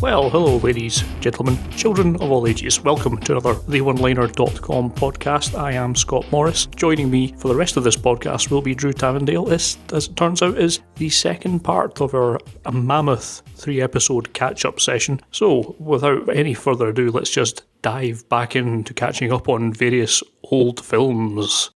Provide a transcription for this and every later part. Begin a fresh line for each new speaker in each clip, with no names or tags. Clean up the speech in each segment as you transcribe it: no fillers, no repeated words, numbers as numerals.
Well, hello ladies, gentlemen, children of all ages. Welcome to another theOneliner.com podcast. I am Scott Morris. Joining me for the rest of this podcast will be Drew Tavendale. This, as it turns out, is the second part of our mammoth 3-episode catch-up session. So, without any further ado, let's just dive back into catching up on various old films.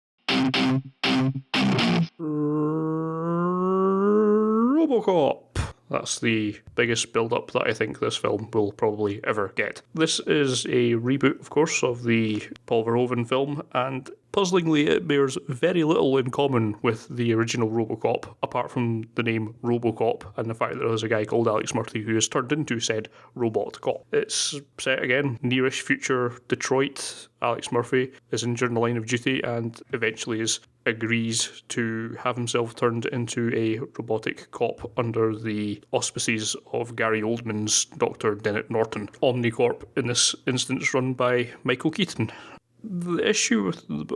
Robocop. That's the biggest build-up that I think this film will probably ever get. This is a reboot, of course, of the Paul Verhoeven film, and puzzlingly it bears very little in common with the original Robocop, apart from the name Robocop and the fact that there's a guy called Alex Murphy who has turned into said robot cop. It's set again, nearish future Detroit. Alex Murphy is injured in the line of duty and eventually agrees to have himself turned into a robotic cop under the auspices of Gary Oldman's Dr. Dennett Norton. Omnicorp, in this instance, run by Michael Keaton. The issue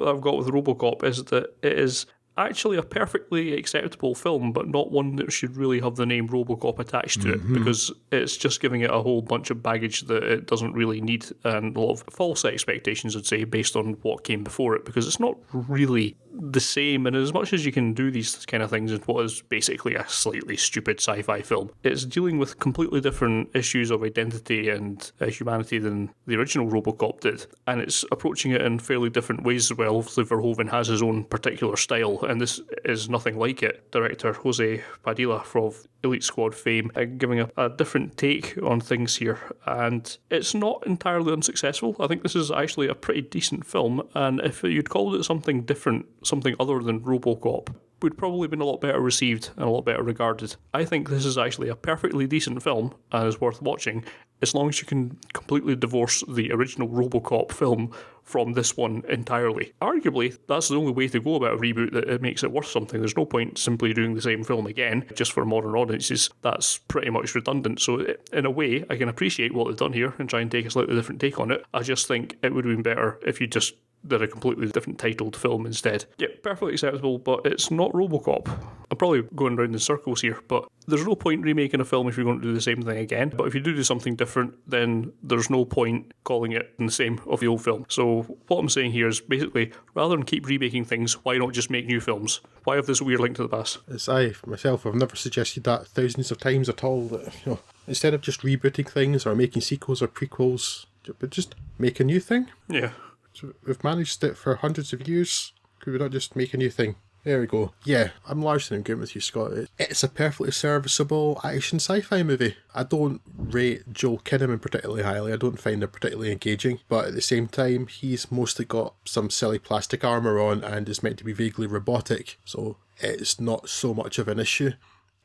I've got with Robocop is that it is actually a perfectly acceptable film, but not one that should really have the name Robocop attached to it, because it's just giving it a whole bunch of baggage that it doesn't really need, and a lot of false expectations, I'd say, based on what came before it, because it's not really the same. And as much as you can do these kind of things in what is basically a slightly stupid sci-fi film, it's dealing with completely different issues of identity and humanity than the original Robocop did, and it's approaching it in fairly different ways as well. Obviously Verhoeven has his own particular style, and this is nothing like it. Director Jose Padilla from Elite Squad fame giving a different take on things here, and it's not entirely unsuccessful. I think this is actually a pretty decent film, and if you'd called it something different, something other than Robocop, would probably been a lot better received and a lot better regarded. I think this is actually a perfectly decent film and is worth watching, as long as you can completely divorce the original Robocop film from this one entirely. Arguably, that's the only way to go about a reboot that it makes it worth something. There's no point simply doing the same film again, just for modern audiences. That's pretty much redundant. So in a way, I can appreciate what they've done here and try and take a slightly different take on it. I just think it would have been better if you just did a completely different titled film instead. Yeah, perfectly acceptable, but it's not Robocop. I'm probably going round in circles here, but there's no point remaking a film if you're going to do the same thing again. But if you do something different, then there's no point calling it the same of the old film. So what I'm saying here is basically, rather than keep remaking things, why not just make new films? Why have this weird link to the past?
As I, myself, have never suggested that thousands of times at all, that, instead of just rebooting things or making sequels or prequels, but just make a new thing.
Yeah.
So we've managed it for hundreds of years. Could we not just make a new thing? There we go. Yeah, I'm largely in agreement with you, Scott. It's a perfectly serviceable action sci-fi movie. I don't rate Joel Kinnaman particularly highly. I don't find him particularly engaging. But at the same time, he's mostly got some silly plastic armour on and is meant to be vaguely robotic. So it's not so much of an issue.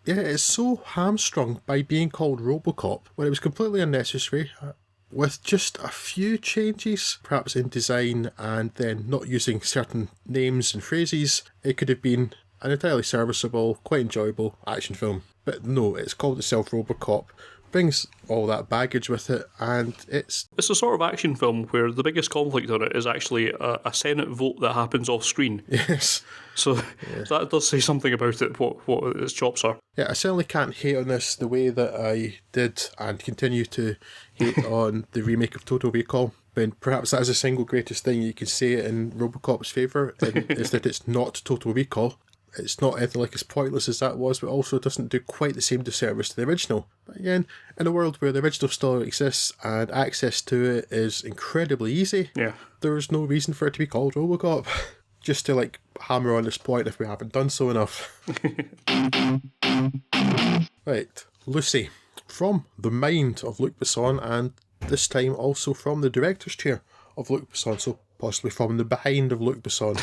Yeah, it's so hamstrung by being called Robocop when it was completely unnecessary. With just a few changes, perhaps in design, and then not using certain names and phrases, it could have been an entirely serviceable, quite enjoyable action film. But no, it's called itself Robocop, brings all that baggage with it, and it's
a sort of action film where the biggest conflict on it is actually a Senate vote that happens off screen.
Yes.
So that does say something about it, what its chops are.
Yeah, I certainly can't hate on this the way that I did and continue to hate on the remake of Total Recall. And perhaps that is the single greatest thing you can say in Robocop's favour, is that it's not Total Recall. It's not anything like as pointless as that was, but also doesn't do quite the same disservice to the original. But again, in a world where the original still exists and access to it is incredibly easy, there's no reason for it to be called Robocop. Just to hammer on this point if we haven't done so enough. Right, Lucy. From the mind of Luc Besson, and this time also from the director's chair of Luc Besson, so possibly from the behind of Luc Besson.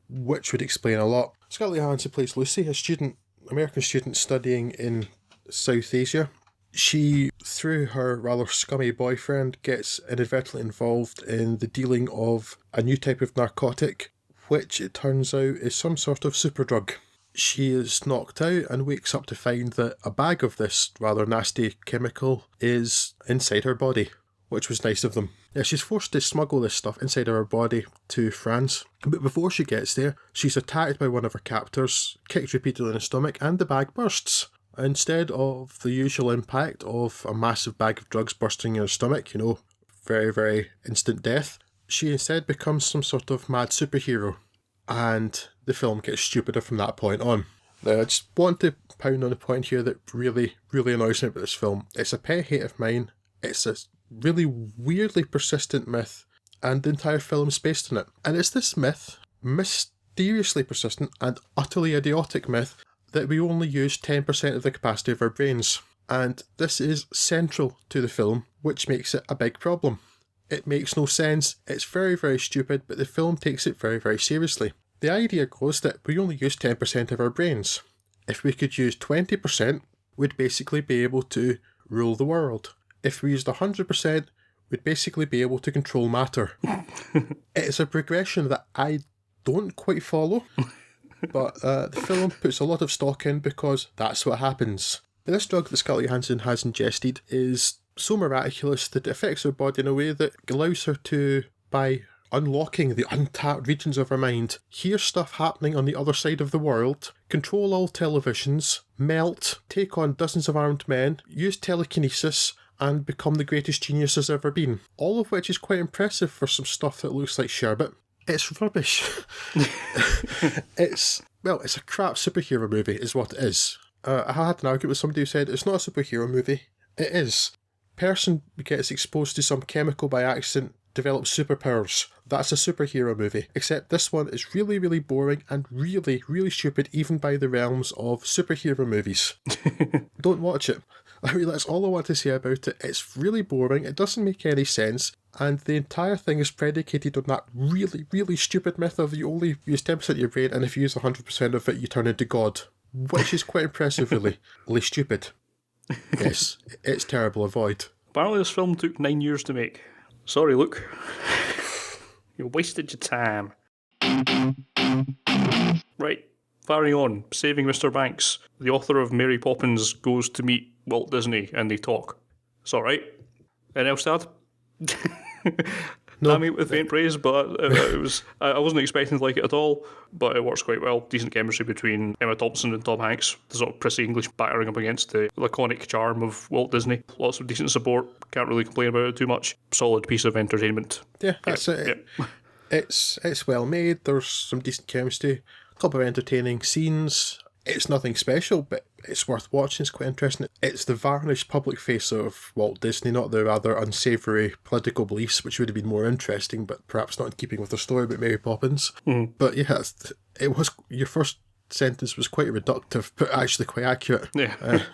Which would explain a lot. Scarlett Johansson plays Lucy, a American student studying in South Asia. She, through her rather scummy boyfriend, gets inadvertently involved in the dealing of a new type of narcotic, which it turns out is some sort of superdrug. She is knocked out and wakes up to find that a bag of this rather nasty chemical is inside her body, which was nice of them. Yeah, she's forced to smuggle this stuff inside her body to France, but before she gets there, she's attacked by one of her captors, kicked repeatedly in the stomach, and the bag bursts. Instead of the usual impact of a massive bag of drugs bursting in her stomach, very, very instant death, she instead becomes some sort of mad superhero. And the film gets stupider from that point on. Now, I just want to pound on the point here that really, really annoys me about this film. It's a pet hate of mine. It's a really weirdly persistent myth, and the entire film is based on it. And it's this myth, mysteriously persistent and utterly idiotic myth, that we only use 10% of the capacity of our brains. And this is central to the film, which makes it a big problem. It makes no sense, it's very, very stupid, but the film takes it very, very seriously. The idea goes that we only use 10% of our brains. If we could use 20%, we'd basically be able to rule the world. If we used 100%, we'd basically be able to control matter. It's a progression that I don't quite follow, but the film puts a lot of stock in because that's what happens. This drug that Scarlett Johansson has ingested is so miraculous that it affects her body in a way that allows her to, by unlocking the untapped regions of her mind, hear stuff happening on the other side of the world, control all televisions, melt, take on dozens of armed men, use telekinesis, and become the greatest genius there's ever been. All of which is quite impressive for some stuff that looks like sherbet. It's rubbish. It's a crap superhero movie is what it is. I had an argument with somebody who said it's not a superhero movie. It is. Person gets exposed to some chemical by accident, develops superpowers. That's a superhero movie. Except this one is really, really boring and really, really stupid, even by the realms of superhero movies. Don't watch it. I mean, that's all I want to say about it. It's really boring, it doesn't make any sense, and the entire thing is predicated on that really, really stupid myth of you only use 10% of your brain, and if you use 100% of it, you turn into God. Which is quite impressive, really. Really stupid. Yes, it's terrible. Avoid.
Apparently this film took 9 years to make. Sorry, Luke. You wasted your time. Right, carrying on. Saving Mr. Banks. The author of Mary Poppins goes to meet Walt Disney and they talk. It's alright. Anything else to add?
No.
I mean, with faint praise, but it was. I wasn't expecting to like it at all, but it works quite well. Decent chemistry between Emma Thompson and Tom Hanks. The sort of prissy English battering up against the laconic charm of Walt Disney. Lots of decent support. Can't really complain about it too much. Solid piece of entertainment.
Yeah, that's it.
Yeah.
It's well made. There's some decent chemistry. A couple of entertaining scenes. It's nothing special, but it's worth watching. It's quite interesting. It's the varnished public face of Walt Disney, not the rather unsavoury political beliefs, which would have been more interesting, but perhaps not in keeping with the story about Mary Poppins. Mm. But yeah, it was, your first sentence was quite reductive, but actually quite accurate.
Yeah.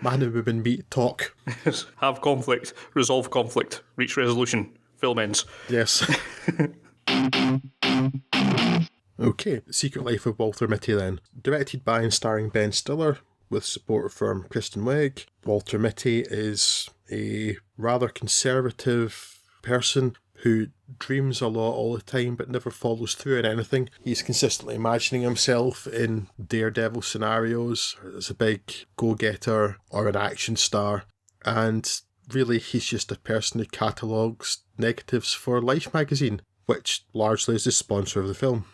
Man and woman meet, talk.
Have conflict, resolve conflict, reach resolution, film ends.
Yes. Okay, Secret Life of Walter Mitty then. Directed by and starring Ben Stiller, with support from Kristen Wiig. Walter Mitty is a rather conservative person who dreams a lot all the time but never follows through on anything. He's consistently imagining himself in daredevil scenarios as a big go-getter or an action star, and really he's just a person who catalogues negatives for Life magazine, which largely is the sponsor of the film.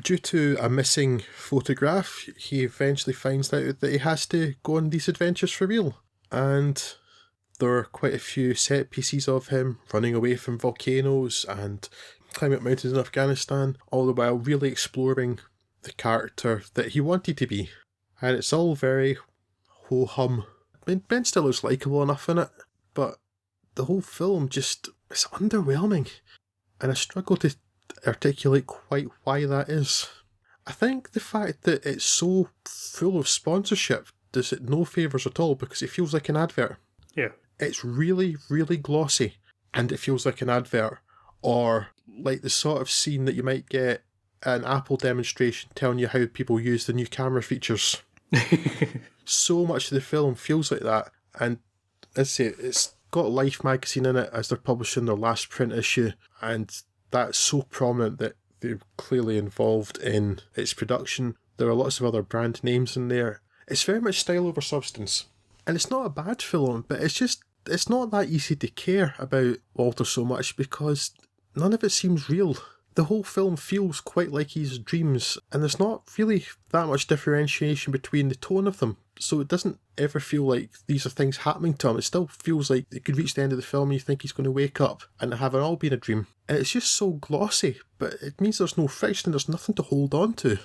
Due to a missing photograph, he eventually finds out that he has to go on these adventures for real. And there are quite a few set pieces of him running away from volcanoes and climbing up mountains in Afghanistan, all the while really exploring the character that he wanted to be. And it's all very ho-hum. I mean, Ben Stiller's likeable enough in it, but the whole film just is underwhelming. And I struggle to articulate quite why that is. I think the fact that it's so full of sponsorship does it no favours at all, because it feels like an advert.
Yeah.
It's really, really glossy, and it feels like an advert, or like the sort of scene that you might get at an Apple demonstration telling you how people use the new camera features. So much of the film feels like that, and as I say, it's got Life magazine in it as they're publishing their last print issue, and that's so prominent that they're clearly involved in its production. There are lots of other brand names in there. It's very much style over substance. And it's not a bad film, but it's not that easy to care about Walter so much because none of it seems real. The whole film feels quite like his dreams, and there's not really that much differentiation between the tone of them. So it doesn't ever feel like these are things happening to him. It still feels like it could reach the end of the film and you think he's going to wake up and have it all been a dream. And it's just so glossy, but it means there's no friction, there's nothing to hold on to.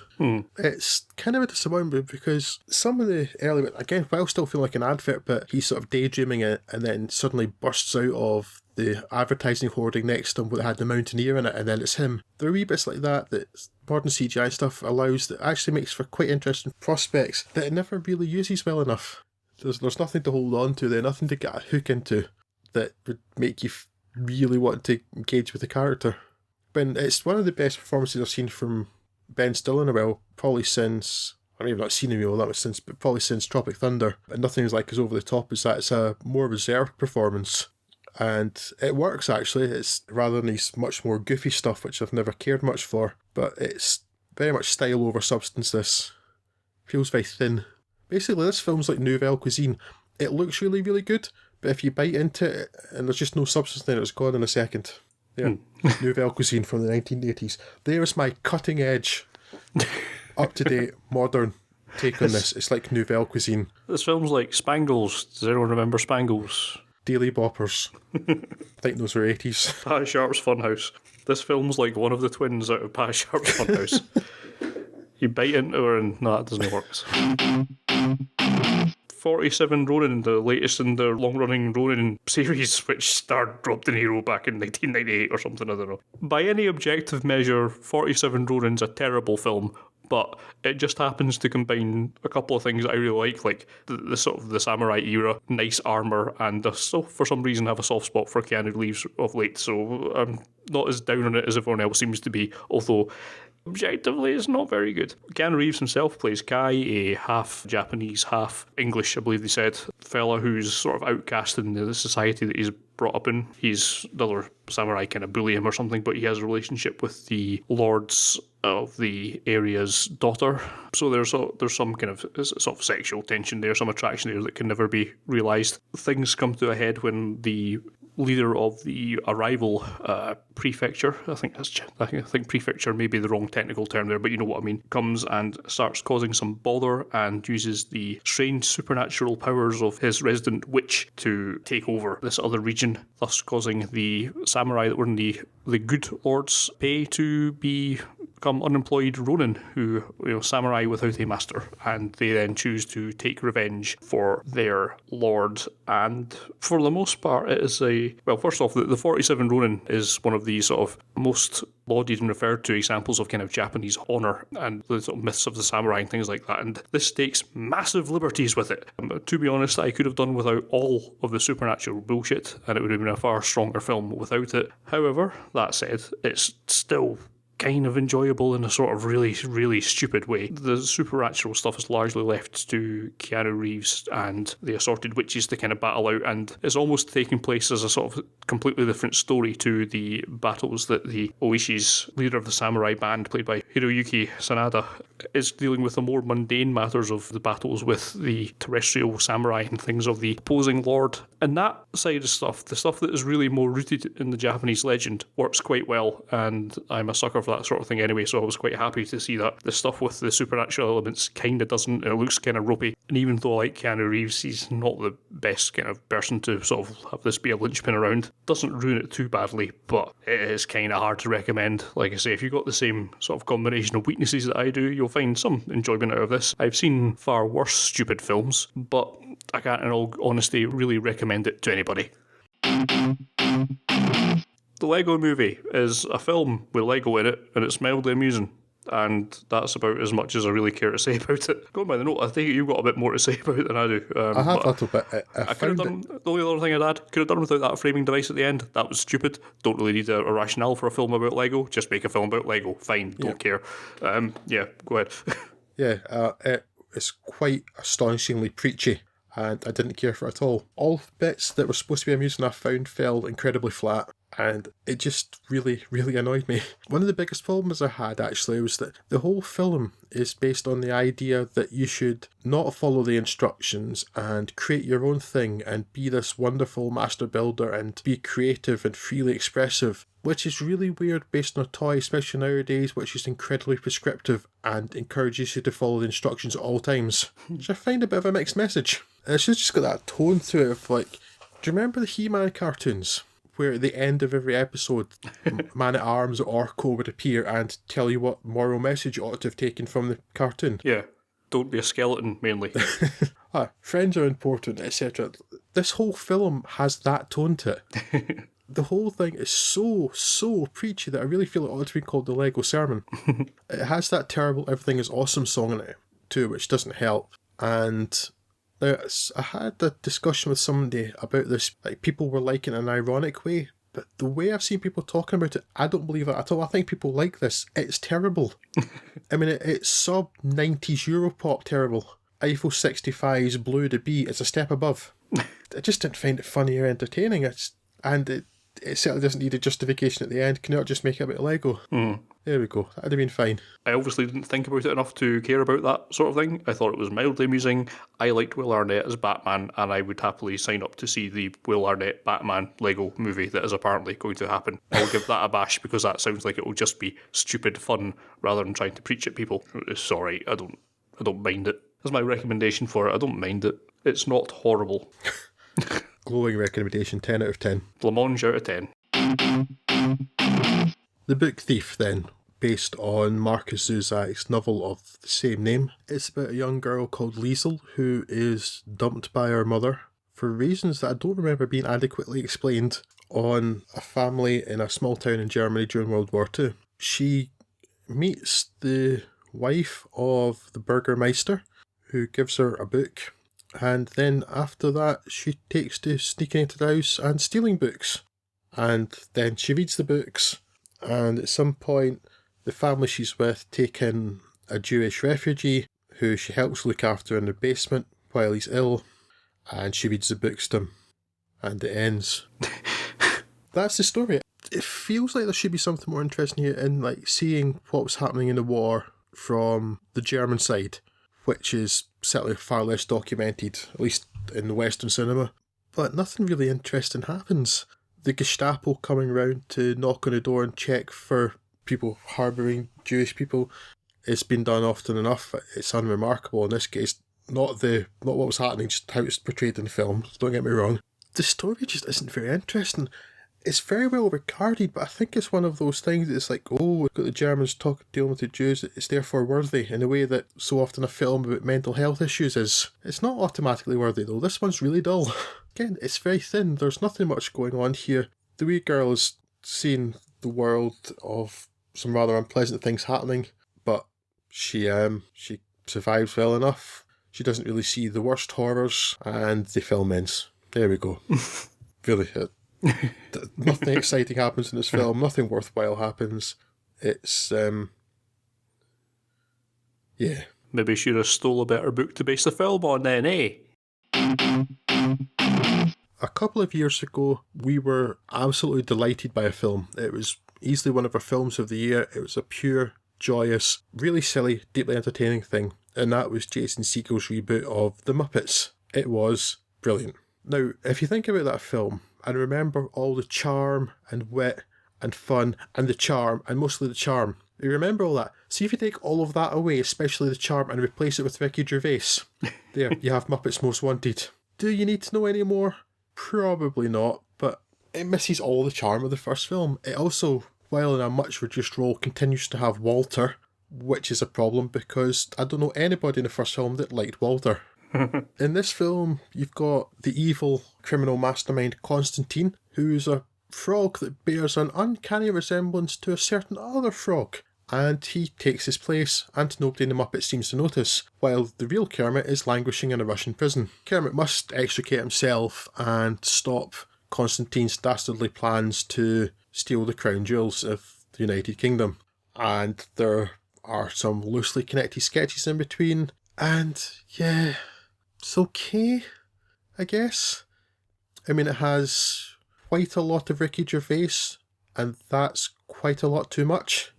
It's kind of a disappointment because some of the early, again, while still feeling like an advert, but he's sort of daydreaming it and then suddenly bursts out of the advertising hoarding next to him that had the Mountaineer in it, and then it's him. There are wee bits like that modern CGI stuff allows, that actually makes for quite interesting prospects that it never really uses well enough. There's nothing to hold on to there, nothing to get a hook into that would make you really want to engage with the character. But it's one of the best performances I've seen from Ben Stiller in a while, probably since, I mean, I've not seen him all that much since, but probably since Tropic Thunder. And nothing is like as over the top as that. It's a more reserved performance. And it works, actually. It's rather than these much more goofy stuff, which I've never cared much for. But it's very much style over substance, this. Feels very thin. Basically, this film's like nouvelle cuisine. It looks really, really good, but if you bite into it and there's just no substance there, it's gone in a second. Yeah, nouvelle cuisine from the 1980s. There's my cutting edge, up-to-date, modern take on this. It's like nouvelle cuisine.
This film's like Spangles. Does anyone remember Spangles?
Daily Boppers. I think those were 80s.
Pat Sharp's Funhouse. This film's like one of the twins out of Pat Sharp's Funhouse. You bite into her and no, that doesn't work. 47 Ronin, the latest in the long-running Ronin series, which starred Rob De Niro back in 1998 or something, I don't know. By any objective measure, 47 Ronin's a terrible film, but it just happens to combine a couple of things that I really like the sort of the samurai era, nice armour, and I still, for some reason, have a soft spot for Keanu Reeves of late, so I'm not as down on it as everyone else seems to be, although objectively, it's not very good. Keanu Reeves himself plays Kai, a half Japanese, half English, I believe they said, fella who's sort of outcast in the society that he's brought up in. He's the other samurai kind of bully him or something, but he has a relationship with the lords of the area's daughter. So there's some kind of sort of sexual tension there, some attraction there that can never be realised. Things come to a head when the leader of the arrival prefecture, I think prefecture may be the wrong technical term there, but you know what I mean, comes and starts causing some bother and uses the strange supernatural powers of his resident witch to take over this other region, thus causing the samurai that were in the good lord's pay to become unemployed ronin, who, samurai without a master, and they then choose to take revenge for their lord. And for the most part, it is first off, the 47 Ronin is one of the sort of most lauded and referred to examples of kind of Japanese honour and the sort of myths of the samurai and things like that, and this takes massive liberties with it. To be honest, I could have done without all of the supernatural bullshit, and it would have been a far stronger film without it. However, that said, it's still kind of enjoyable in a sort of really, really stupid way. The supernatural stuff is largely left to Keanu Reeves and the assorted witches to kind of battle out, and it's almost taking place as a sort of completely different story to the battles that the Oishi's leader of the samurai band, played by Hiroyuki Sanada, is dealing with the more mundane matters of the battles with the terrestrial samurai and things of the opposing lord. And that side of stuff, the stuff that is really more rooted in the Japanese legend, works quite well, and I'm a sucker for that sort of thing anyway, so I was quite happy to see that. The stuff with the supernatural elements kind of doesn't, it looks kind of ropey, and even though I like Keanu Reeves, he's not the best kind of person to sort of have this be a linchpin around, doesn't ruin it too badly, but it is kind of hard to recommend. Like I say, if you've got the same sort of combination of weaknesses that I do, you'll find some enjoyment out of this. I've seen far worse stupid films, but I can't in all honesty really recommend it to anybody. The Lego Movie is a film with Lego in it, and it's mildly amusing. And that's about as much as I really care to say about it. Going by the note, I think you've got a bit more to say about it than I do.
I have a little bit.
I could have done, the only other thing I'd add, could have done without that framing device at the end. That was stupid. Don't really need a rationale for a film about Lego. Just make a film about Lego. Fine, don't care. Go ahead.
It's quite astonishingly preachy, and I didn't care for it at all. All bits that were supposed to be amusing I found fell incredibly flat. and it just really, really annoyed me. One of the biggest problems I had actually was that the whole film is based on the idea that you should not follow the instructions and create your own thing and be this wonderful master builder and be creative and freely expressive, which is really weird based on a toy, especially nowadays, which is incredibly prescriptive and encourages you to follow the instructions at all times, which I find a bit of a mixed message. And it's just got that tone to it of like, do you remember the He-Man cartoons? Where at the end of every episode, Man-at-Arms or Orko would appear and tell you what moral message you ought to have taken from the cartoon.
Yeah, don't be a skeleton, mainly.
Friends are important, etc. This whole film has that tone to it. The whole thing is so preachy that I really feel it ought to be called the Lego Sermon. It has that terrible Everything is Awesome song in it too, which doesn't help. And I had a discussion with somebody about this, like people were liking it in an ironic way, but the way I've seen people talking about it, I don't believe it at all. I think people like this. It's terrible. I mean, it's sub-90s Europop terrible. Eiffel 65's Blue to Be is a step above. I just didn't find it funny or entertaining. It certainly doesn't need a justification at the end. Can you not just make it a bit of Lego? There we go. That'd have been fine.
I obviously didn't think about it enough to care about that sort of thing. I thought it was mildly amusing. I liked Will Arnett as Batman, and I would happily sign up to see the Will Arnett Batman Lego movie that is apparently going to happen. I'll give that a bash because that sounds like it will just be stupid fun rather than trying to preach at people. It's alright. I don't mind it. That's my recommendation for it. I don't mind it. It's not horrible.
Glowing recommendation, 10 out of 10.
Blancmange out of 10.
The Book Thief, then, based on Marcus Zuzak's novel of the same name. It's about a young girl called Liesel who is dumped by her mother for reasons that I don't remember being adequately explained on a family in a small town in Germany during World War II. She meets the wife of the Burgermeister, who gives her a book, and then after that she takes to sneaking into the house and stealing books. And then she reads the books, and at some point the family she's with take in a Jewish refugee who she helps look after in the basement while he's ill, and she reads the books to him, and it ends. That's the story. It feels like there should be something more interesting here in like seeing what was happening in the war from the German side, which is certainly far less documented, at least in the Western cinema. But nothing really interesting happens. The Gestapo coming round to knock on the door and check for people harbouring Jewish people, it's been done often enough. It's unremarkable in this case. Not what was happening, just how it's portrayed in the film. Don't get me wrong. The story just isn't very interesting. It's very well regarded, but I think it's one of those things that's like, oh, we've got the Germans dealing with the Jews, it's therefore worthy, in a way that so often a film about mental health issues is. It's not automatically worthy though. This one's really dull. Again, it's very thin. There's nothing much going on here. The wee girl is seeing the world of some rather unpleasant things happening, but she survives well enough. She doesn't really see the worst horrors, and the film ends. There we go. Really, nothing exciting happens in this film. Nothing worthwhile happens. It's, yeah.
Maybe should have stole a better book to base the film on then, eh?
A couple of years ago, we were absolutely delighted by a film. It was easily one of our films of the year. It was a pure, joyous, really silly, deeply entertaining thing. And that was Jason Segel's reboot of The Muppets. It was brilliant. Now, if you think about that film, and remember all the charm and wit and fun and the charm, and mostly the charm, you remember all that. See if you take all of that away, especially the charm, and replace it with Ricky Gervais. There, you have Muppets Most Wanted. Do you need to know any more? Probably not, but it misses all the charm of the first film. It also, while in a much reduced role, continues to have Walter, which is a problem because I don't know anybody in the first film that liked Walter. In this film, you've got the evil criminal mastermind Constantine, who's a frog that bears an uncanny resemblance to a certain other frog, and he takes his place, and nobody in the Muppets seems to notice, while the real Kermit is languishing in a Russian prison. Kermit must extricate himself and stop Constantine's dastardly plans to steal the crown jewels of the United Kingdom, and there are some loosely connected sketches in between, and it's okay, I guess. I mean, it has quite a lot of Ricky Gervais, and that's quite a lot too much.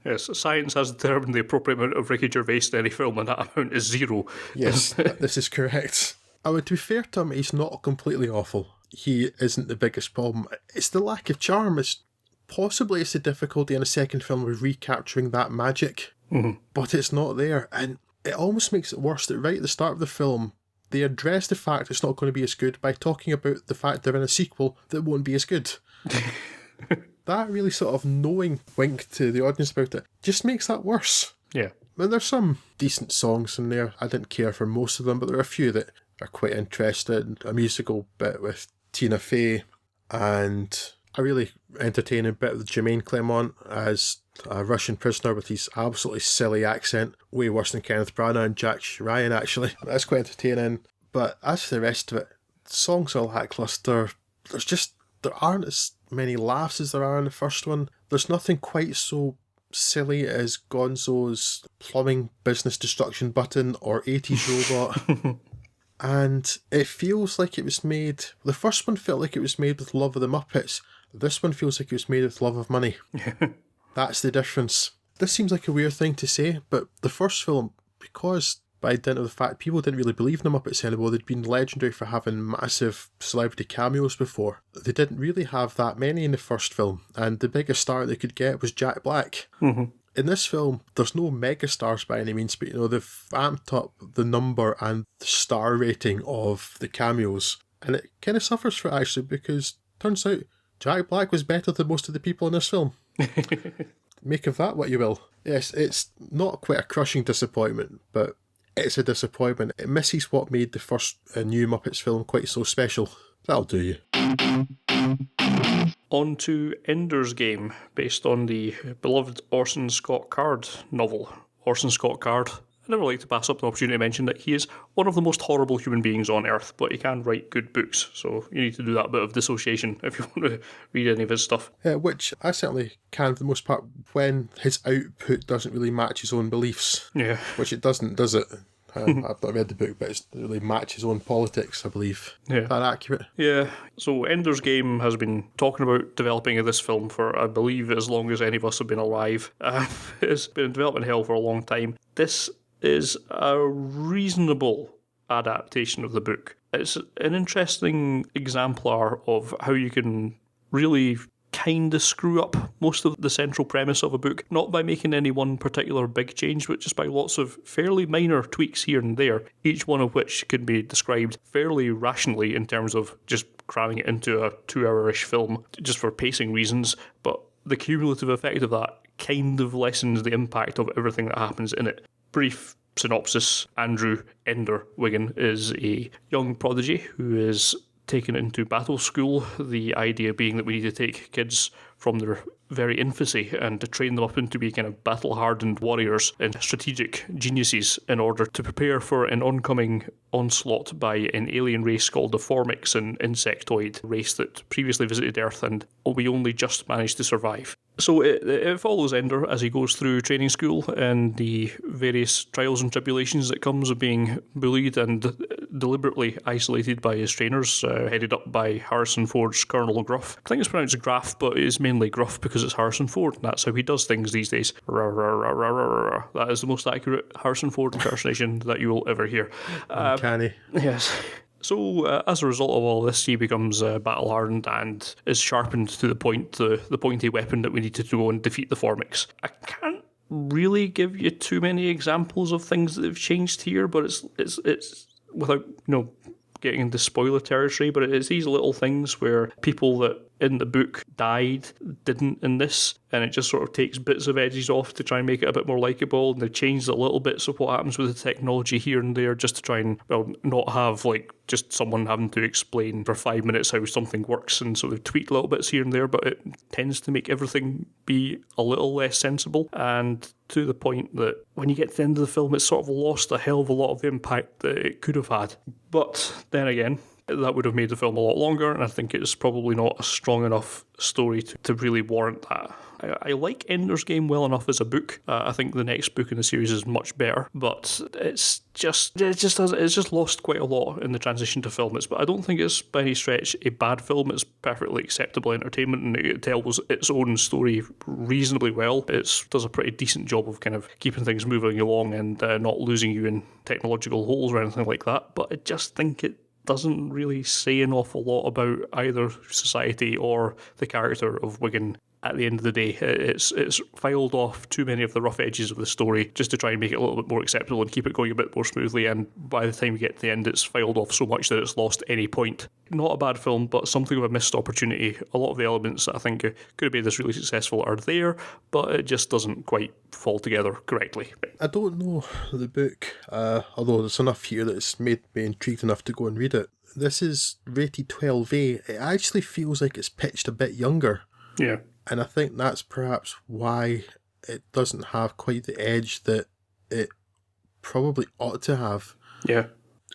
Yes, science has determined the appropriate amount of Ricky Gervais in any film, and that amount is 0.
Yes, this is correct. I would, to be fair to him, he's not completely awful. He isn't the biggest problem. It's the lack of charm. Possibly it's the difficulty in a second film of recapturing that magic, but it's not there. And it almost makes it worse that right at the start of the film, they address the fact it's not going to be as good by talking about the fact they're in a sequel that won't be as good. That really sort of knowing wink to the audience about it just makes that worse.
Yeah.
I mean, there's some decent songs in there. I didn't care for most of them, but there are a few that are quite interesting. A musical bit with Tina Fey, and a really entertaining bit with Jermaine Clement as a Russian prisoner with his absolutely silly accent. Way worse than Kenneth Branagh and Jack Ryan, actually. That's quite entertaining. But as for the rest of it, the songs are lackluster. There aren't as many laughs as there are in the first one. There's nothing quite so silly as Gonzo's plumbing business destruction button or 80s robot. And it feels like it was made... The first one felt like it was made with love of the Muppets. This one feels like it was made with love of money. That's the difference. This seems like a weird thing to say, but the first film, because by dint of the fact people didn't really believe in the Muppets anymore, they'd been legendary for having massive celebrity cameos before. They didn't really have that many in the first film, and the biggest star they could get was Jack Black. In this film, there's no megastars by any means, but they've amped up the number and the star rating of the cameos, and it kind of suffers for it actually, because turns out Jack Black was better than most of the people in this film. Make of that what you will. Yes, it's not quite a crushing disappointment, but it's a disappointment. It misses what made the first new Muppets film quite so special. That'll do you.
On to Ender's Game, based on the beloved Orson Scott Card novel. Orson Scott Card. I never like to pass up the opportunity to mention that he is one of the most horrible human beings on earth, but he can write good books, so you need to do that bit of dissociation if you want to read any of his stuff.
Which I certainly can for the most part when his output doesn't really match his own beliefs.
Yeah.
Which it doesn't, does it? I've not read the book, but it really matches his own politics, I believe.
Yeah.
Is that accurate?
Yeah. So Ender's Game has been talking about developing this film for, I believe, as long as any of us have been alive. It's been in development hell for a long time. This is a reasonable adaptation of the book. It's an interesting exemplar of how you can really kind of screw up most of the central premise of a book, not by making any one particular big change, but just by lots of fairly minor tweaks here and there, each one of which can be described fairly rationally in terms of just cramming it into a 2-hour-ish film, just for pacing reasons, but the cumulative effect of that kind of lessens the impact of everything that happens in it. Brief synopsis: Andrew Ender Wiggin is a young prodigy who is taken into battle school, the idea being that we need to take kids from their very infancy and to train them up into be kind of battle-hardened warriors and strategic geniuses in order to prepare for an oncoming onslaught by an alien race called the Formix, an insectoid race that previously visited Earth and we only just managed to survive. So it follows Ender as he goes through training school and the various trials and tribulations that comes of being bullied and deliberately isolated by his trainers, headed up by Harrison Ford's Colonel Gruff. I think it's pronounced Graff, but it is mainly Gruff because it's Harrison Ford, and that's how he does things these days. That is the most accurate Harrison Ford impersonation that you will ever hear.
Uncanny.
Yes. So, as a result of all this, he becomes battle-hardened and is sharpened to the point, the pointy weapon that we needed to go and defeat the Formix. I can't really give you too many examples of things that have changed here, but it's without, getting into spoiler territory, but it's these little things where people that in the book died didn't in this, and it just sort of takes bits of edges off to try and make it a bit more likeable, and they've changed a little bits of what happens with the technology here and there just to try and, not have just someone having to explain for 5 minutes how something works, and sort of tweak little bits here and there, but it tends to make everything be a little less sensible, and to the point that when you get to the end of the film, it's sort of lost a hell of a lot of the impact that it could have had. But then again, that would have made the film a lot longer, and I think it's probably not a strong enough story to really warrant that. I like Ender's Game well enough as a book. I think the next book in the series is much better, but it's just lost quite a lot in the transition to film. But I don't think it's by any stretch a bad film. It's perfectly acceptable entertainment, and it tells its own story reasonably well. It does a pretty decent job of kind of keeping things moving along and not losing you in technological holes or anything like that. But I just think it doesn't really say an awful lot about either society or the character of Wigan. At the end of the day, it's filed off too many of the rough edges of the story just to try and make it a little bit more acceptable and keep it going a bit more smoothly, and by the time you get to the end, it's filed off so much that it's lost any point. Not a bad film, but something of a missed opportunity. A lot of the elements that I think could have made this really successful are there, but it just doesn't quite fall together correctly.
I don't know the book, although there's enough here that it's made me intrigued enough to go and read it. This is rated 12A. It actually feels like it's pitched a bit younger.
Yeah.
And I think that's perhaps why it doesn't have quite the edge that it probably ought to have.
Yeah.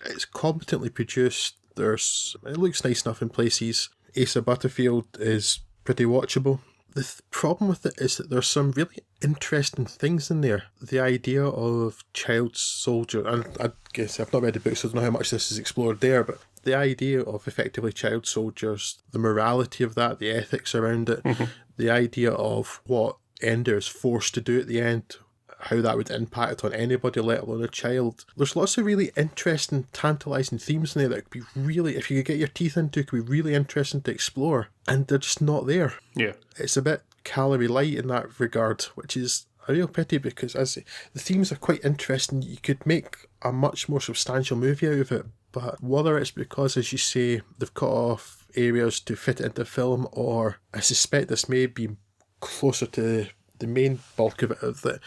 It's competently produced. It looks nice enough in places. Asa Butterfield is pretty watchable. The problem with it is that there's some really interesting things in there. The idea of child soldier, and I guess I've not read the book, so I don't know how much this is explored there, but the idea of effectively child soldiers, the morality of that, the ethics around it, the idea of what Ender is forced to do at the end, how that would impact on anybody, let alone a child. There's lots of really interesting, tantalising themes in there that could be really, if you could get your teeth into, could be really interesting to explore. And they're just not there.
Yeah.
It's a bit calorie light in that regard, which is a real pity because as the themes are quite interesting. You could make a much more substantial movie out of it. But whether it's because, as you say, they've cut off areas to fit it into film, or I suspect this may be closer to the main bulk of it, that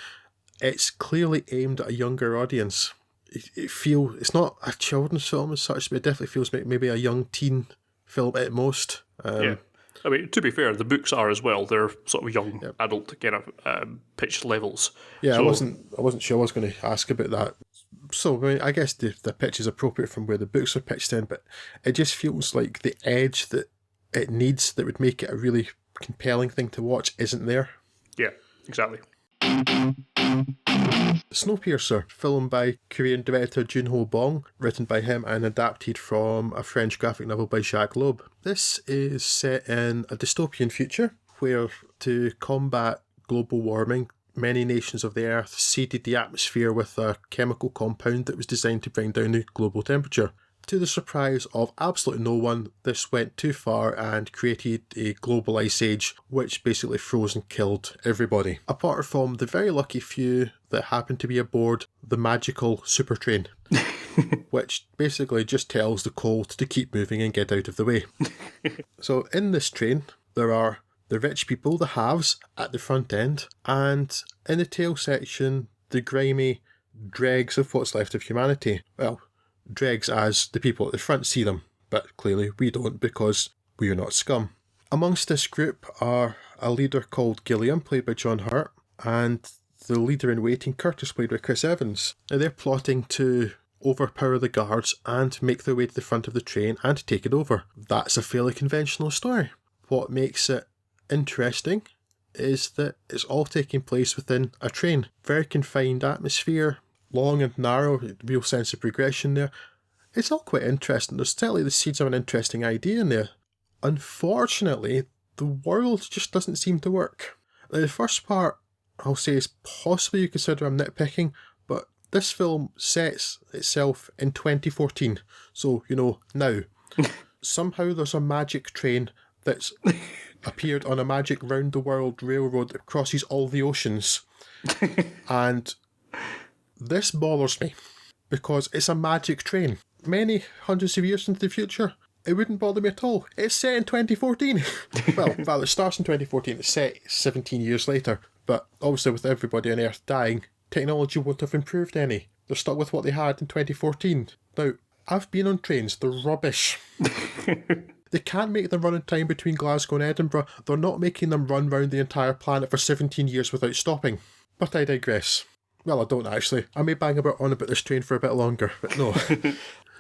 it's clearly aimed at a younger audience. It's not a children's film as such, but it definitely feels like maybe a young teen film at most.
Yeah. I mean, to be fair, the books are as well. They're sort of young, adult kind of pitch levels.
Yeah, so, I wasn't sure I was going to ask about that. So, I mean, I guess the pitch is appropriate from where the books are pitched in, but it just feels like the edge that it needs that would make it a really compelling thing to watch isn't there.
Yeah, exactly.
Snowpiercer, film by Korean director Joon-ho Bong, written by him and adapted from a French graphic novel by Jacques Loeb. This is set in a dystopian future where, to combat global warming, many nations of the Earth seeded the atmosphere with a chemical compound that was designed to bring down the global temperature. To the surprise of absolutely no one, this went too far and created a global ice age, which basically froze and killed everybody, apart from the very lucky few that happened to be aboard the magical super train, which basically just tells the cold to keep moving and get out of the way. So in this train, there are the rich people, the haves, at the front end, and in the tail section, the grimy dregs of what's left of humanity. Well, dregs as the people at the front see them, but clearly we don't because we are not scum. Amongst this group are a leader called Gilliam, played by John Hurt, and the leader in waiting, Curtis, played by Chris Evans. Now they're plotting to overpower the guards and make their way to the front of the train and take it over. That's a fairly conventional story. What makes it interesting is that it's all taking place within a train. Very confined atmosphere, long and narrow, real sense of progression there. It's all quite interesting. There's certainly the seeds of an interesting idea in there. Unfortunately, the world just doesn't seem to work. Now, the first part, I'll say, is possibly you consider I'm nitpicking, but this film sets itself in 2014. So, now. Somehow there's a magic train that's appeared on a magic round-the-world railroad that crosses all the oceans. And this bothers me, because it's a magic train. Many hundreds of years into the future, it wouldn't bother me at all. It's set in 2014. Well, it starts in 2014, it's set 17 years later. But obviously with everybody on Earth dying, technology won't have improved any. They're stuck with what they had in 2014. Now, I've been on trains, they're rubbish. They can't make them run in time between Glasgow and Edinburgh. They're not making them run round the entire planet for 17 years without stopping. But I digress. Well, I don't actually. I may bang on about this train for a bit longer, but no.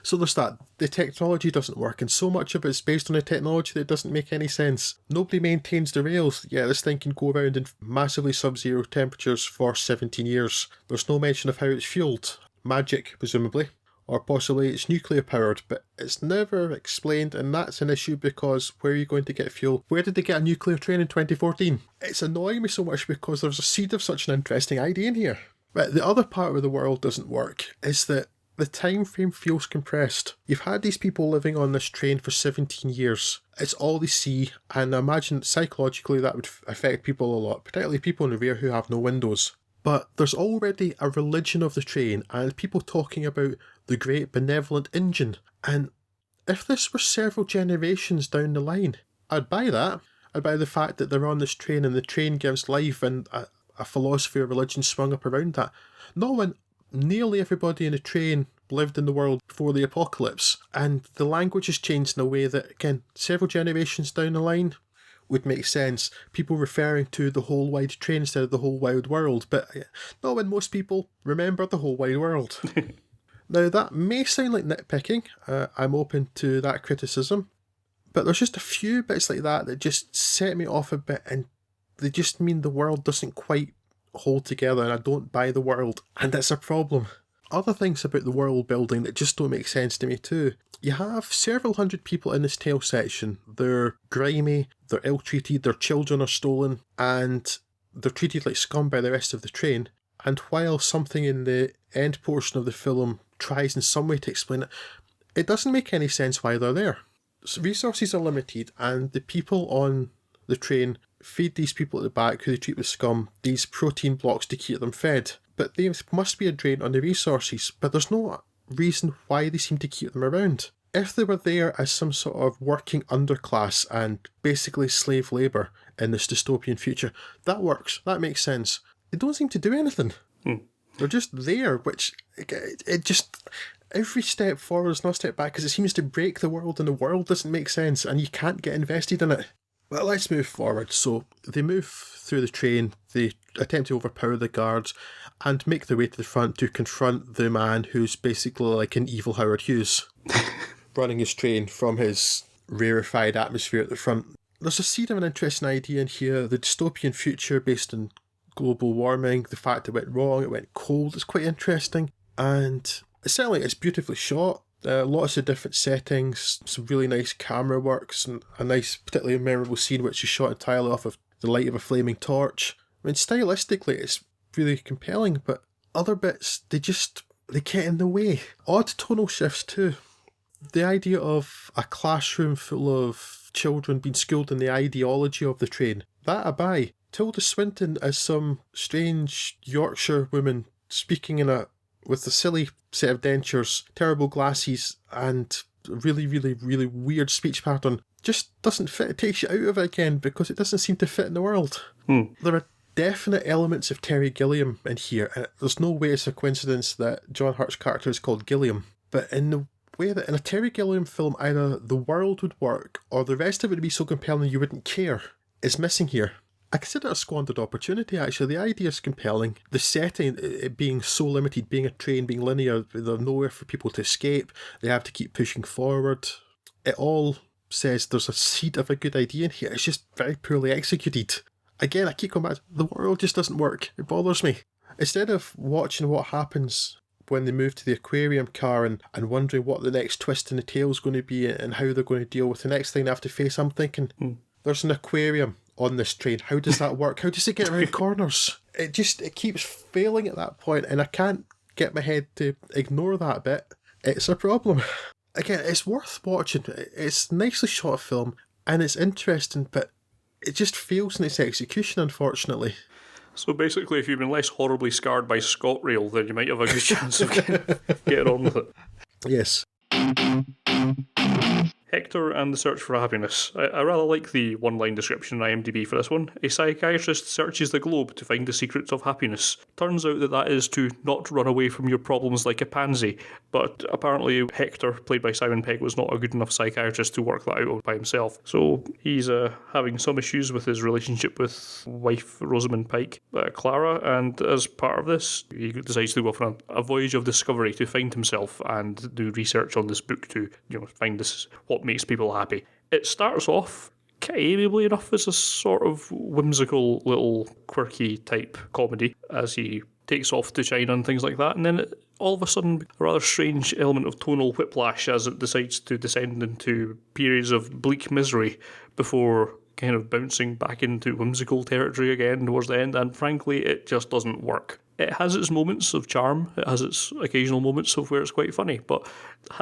So there's that. The technology doesn't work, and so much of it's based on a technology that doesn't make any sense. Nobody maintains the rails, yet this thing can go around in massively sub-zero temperatures for 17 years. There's no mention of how it's fueled. Magic, presumably. Or possibly it's nuclear powered, but it's never explained, and that's an issue because where are you going to get fuel? Where did they get a nuclear train in 2014? It's annoying me so much because there's a seed of such an interesting idea in here. But the other part where the world doesn't work is that the time frame feels compressed. You've had these people living on this train for 17 years. It's all they see, and I imagine psychologically that would affect people a lot, particularly people in the rear who have no windows. But there's already a religion of the train and people talking about the great benevolent engine. And if this were several generations down the line, I'd buy that. I'd buy the fact that they're on this train and the train gives life and a philosophy of religion sprung up around that. Not when nearly everybody in the train lived in the world before the apocalypse, and the language has changed in a way that, again, several generations down the line would make sense. People referring to the whole wide train instead of the whole wide world, but not when most people remember the whole wide world. Now, that may sound like nitpicking. I'm open to that criticism, but there's just a few bits like that that just set me off a bit, and they just mean the world doesn't quite hold together, and I don't buy the world, and it's a problem. Other things about the world building that just don't make sense to me too. You have several hundred people in this tail section. They're grimy, they're ill-treated, their children are stolen, and they're treated like scum by the rest of the train. And while something in the end portion of the film tries in some way to explain it, it doesn't make any sense why they're there. So resources are limited, and the people on the train feed these people at the back, who they treat with scum, these protein blocks to keep them fed. But there must be a drain on the resources, but there's no reason why they seem to keep them around. If they were there as some sort of working underclass and basically slave labour in this dystopian future, that works, that makes sense. They don't seem to do anything. They're just there, which, it just, every step forward is not a step back, because it seems to break the world and the world doesn't make sense and you can't get invested in it. Well, let's move forward. So they move through the train, they attempt to overpower the guards and make their way to the front to confront the man who's basically like an evil Howard Hughes, running his train from his rarefied atmosphere at the front. There's a seed of an interesting idea in here, the dystopian future based on global warming, the fact it went wrong, it went cold, it's quite interesting, and certainly it's beautifully shot. Lots of different settings, some really nice camera works, and a nice, particularly memorable scene which is shot entirely off of the light of a flaming torch. I mean, stylistically it's really compelling, but other bits, they get in the way. Odd tonal shifts too. The idea of a classroom full of children being schooled in the ideology of the train, that I buy. Tilda Swinton as some strange Yorkshire woman speaking with a silly set of dentures, terrible glasses, and really, really, really weird speech pattern just doesn't fit. It takes you out of it again because it doesn't seem to fit in the world. There are definite elements of Terry Gilliam in here, and there's no way it's a coincidence that John Hurt's character is called Gilliam. But in the way that in a Terry Gilliam film, either the world would work or the rest of it would be so compelling you wouldn't care, is missing here. I consider it a squandered opportunity, actually. The idea is compelling. The setting, it being so limited, being a train, being linear, there's nowhere for people to escape. They have to keep pushing forward. It all says there's a seed of a good idea in here. It's just very poorly executed. Again, I keep coming back, the world just doesn't work. It bothers me. Instead of watching what happens when they move to the aquarium car and wondering what the next twist in the tale is going to be and how they're going to deal with the next thing they have to face, I'm thinking, there's an aquarium on this train. How does that work? How does it get around corners? It keeps failing at that point, and I can't get my head to ignore that bit. It's a problem. Again, it's worth watching. It's a nicely shot film, and it's interesting, but it just fails in its execution, unfortunately.
So basically, if you've been less horribly scarred by ScotRail, then you might have a good chance of getting on with it.
Yes.
Hector and the Search for Happiness. I rather like the one-line description on IMDb for this one. A psychiatrist searches the globe to find the secrets of happiness. Turns out that is to not run away from your problems like a pansy, but apparently Hector, played by Simon Pegg, was not a good enough psychiatrist to work that out by himself. So he's having some issues with his relationship with wife Rosamund Pike, Clara, and as part of this, he decides to go on a voyage of discovery to find himself and do research on this book to, find what makes people happy. It starts off amiably enough as a sort of whimsical little quirky type comedy as he takes off to China and things like that, and then all of a sudden a rather strange element of tonal whiplash as it decides to descend into periods of bleak misery before kind of bouncing back into whimsical territory again towards the end, and frankly it just doesn't work. It has its moments of charm, it has its occasional moments of where it's quite funny, but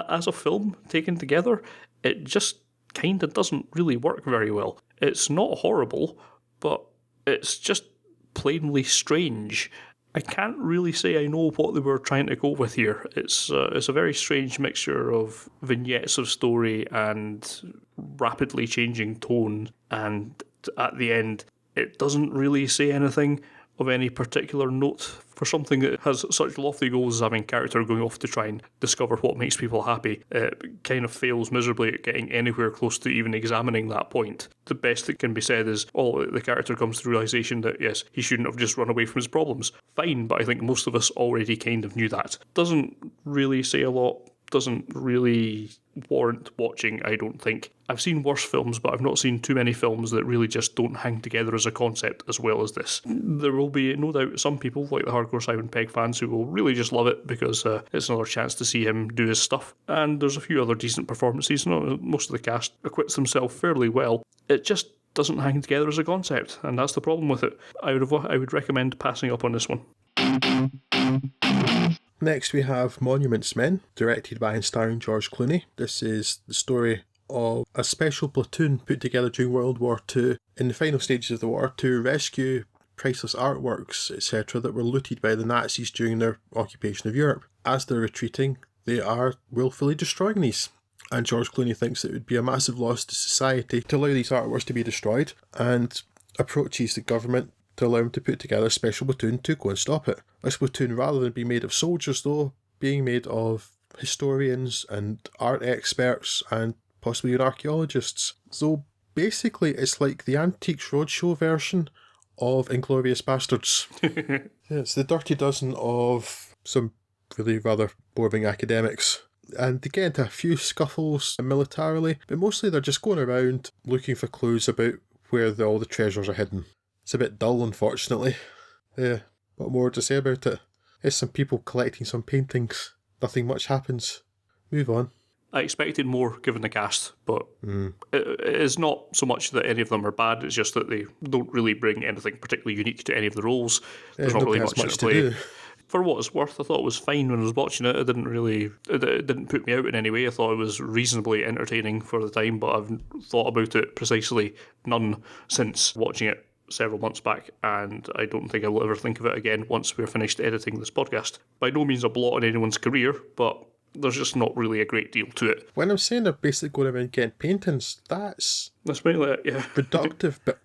as a film taken together, it just kind of doesn't really work very well. It's not horrible, but it's just plainly strange. I can't really say I know what they were trying to go with here. It's a very strange mixture of vignettes of story and rapidly changing tone, and at the end, it doesn't really say anything of any particular note for something that has such lofty goals as having character going off to try and discover what makes people happy. It kind of fails miserably at getting anywhere close to even examining that point. The best that can be said is, the character comes to the realisation that, yes, he shouldn't have just run away from his problems. Fine, but I think most of us already kind of knew that. Doesn't really say a lot, doesn't really warrant watching, I don't think. I've seen worse films, but I've not seen too many films that really just don't hang together as a concept as well as this. There will be, no doubt, some people, like the hardcore Simon Pegg fans, who will really just love it because it's another chance to see him do his stuff. And there's a few other decent performances. Most of the cast acquits themselves fairly well. It just doesn't hang together as a concept, and that's the problem with it. I would recommend passing up on this one.
Next we have Monuments Men, directed by and starring George Clooney. This is the story of a special platoon put together during World War II in the final stages of the war to rescue priceless artworks, etc., that were looted by the Nazis during their occupation of Europe. As they're retreating, they are willfully destroying these. And George Clooney thinks it would be a massive loss to society to allow these artworks to be destroyed, and approaches the government to allow him to put together a special platoon to go and stop it. This platoon, rather than being made of soldiers though, being made of historians and art experts and possibly even archaeologists. So basically it's like the Antiques Roadshow version of Inglourious Bastards. Yeah, it's the Dirty Dozen of some really rather boring academics. And they get into a few scuffles militarily, but mostly they're just going around looking for clues about where all the treasures are hidden. It's a bit dull, unfortunately. Yeah, what more to say about it? There's some people collecting some paintings. Nothing much happens. Move on.
I expected more given the cast, but it is not so much that any of them are bad, it's just that they don't really bring anything particularly unique to any of the roles. There's not really much to play.
Do.
For what it's worth, I thought it was fine when I was watching it. It didn't put me out in any way. I thought it was reasonably entertaining for the time, but I've thought about it precisely none since watching it several months back, and I don't think I will ever think of it again once we're finished editing this podcast. By no means a blot on anyone's career, but there's just not really a great deal to it.
When I'm saying they're basically going around getting paintings, that's
mainly it, yeah.
Productive, but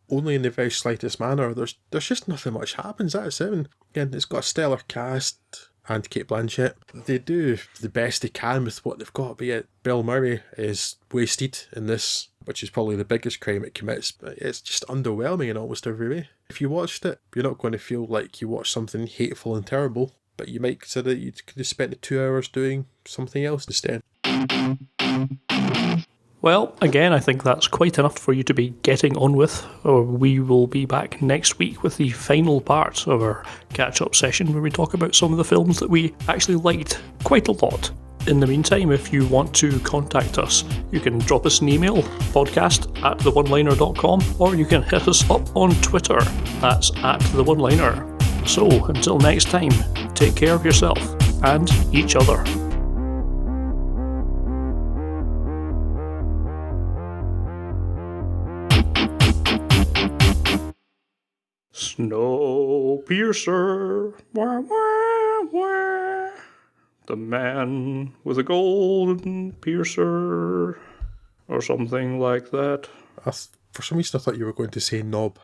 only in the very slightest manner. There's just nothing much happens, that's it. And again, it's got a stellar cast and Cate Blanchett. They do the best they can with what they've got, but yet Bill Murray is wasted in this, which is probably the biggest crime it commits, but it's just underwhelming in almost every way. If you watched it, you're not going to feel like you watched something hateful and terrible, but you might consider that you could have spent the 2 hours doing something else instead.
Well, again, I think that's quite enough for you to be getting on with. We will be back next week with the final part of our catch-up session where we talk about some of the films that we actually liked quite a lot. In the meantime, if you want to contact us, you can drop us an email, podcast@theoneliner.com, or you can hit us up on Twitter. That's @theoneliner. So, until next time, take care of yourself and each other. Snowpiercer, wah, wah, wah. The man with a golden piercer. or something like that.
For some reason I thought you were going to say knob.